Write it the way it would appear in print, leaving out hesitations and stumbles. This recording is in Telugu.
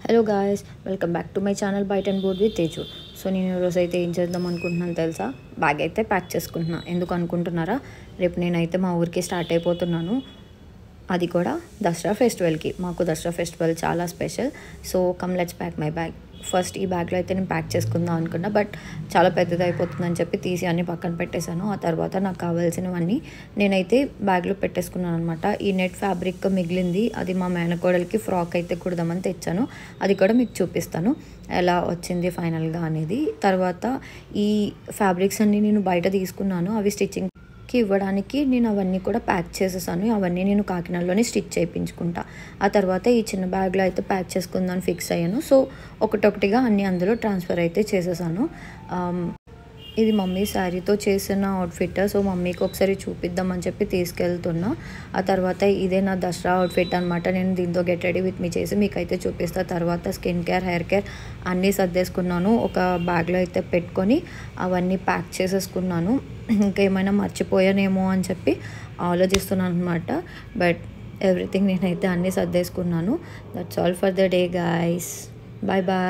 Hello guys, welcome back to my channel bite and bored with Teju. So నేను ఈరోజు అయితే ఏం చేద్దాం అనుకుంటున్నాను తెలుసా? బ్యాగ్ అయితే ప్యాక్ చేసుకుంటున్నా. ఎందుకు అనుకుంటున్నారా? రేపు నేనైతే మా ఊరికి స్టార్ట్ అయిపోతున్నాను. అది కూడా దసరా ఫెస్టివల్కి. మాకు దసరా ఫెస్టివల్ చాలా special. So come let's pack my bag. First ఈ బ్యాగ్లో అయితే నేను ప్యాక్ చేసుకుందాం అనుకున్నా, బట్ చాలా పెద్దది అయిపోతుందని చెప్పి తీసి అన్ని పక్కన పెట్టేశాను. ఆ తర్వాత నాకు కావాల్సినవన్నీ నేనైతే బ్యాగ్లో పెట్టేసుకున్నాను అనమాట. ఈ నెట్ ఫ్యాబ్రిక్ మిగిలింది, అది మా మేనకోడలికి ఫ్రాక్ అయితే కుడదామని తెచ్చాను. అది కూడా మీకు చూపిస్తాను ఎలా వచ్చింది ఫైనల్గా అనేది. తర్వాత ఈ ఫ్యాబ్రిక్స్ అన్నీ నేను బయట తీసుకున్నాను. అవి స్టిచ్చింగ్కి ఇవ్వడానికి నేను అవన్నీ కూడా ప్యాక్ చేసేసాను. అవన్నీ నేను కాకినాడలోనే స్టిచ్ చేయించుకుంటా. ఆ తర్వాత ఈ చిన్న బ్యాగ్లో అయితే ప్యాక్ చేసుకుందామని ఫిక్స్ అయ్యాను. సో ఒకటొకటిగా అన్నీ అందులో ట్రాన్స్ఫర్ అయితే చేసేసాను. ఇది మమ్మీ శారీతో చేసిన అవుట్ఫిట్. సో మమ్మీకి ఒకసారి చూపిద్దామని చెప్పి తీసుకెళ్తున్నా. ఆ తర్వాత ఇదే నా దసరా అవుట్ఫిట్ అనమాట. నేను దీంతో గెట్ రెడీ విత్ మీ చేసి మీకైతే చూపిస్తా. తర్వాత స్కిన్ కేర్, హెయిర్ కేర్ అన్నీ సర్దేసుకున్నాను. ఒక బ్యాగ్లో అయితే పెట్టుకొని అవన్నీ ప్యాక్ చేసేసుకున్నాను. ఇంకేమైనా మర్చిపోయానేమో అని చెప్పి ఆలోచిస్తున్నాను అనమాట. బట్ ఎవ్రీథింగ్ నేనైతే అన్నీ సర్దేసుకున్నాను. That's all for the day guys. Bye bye.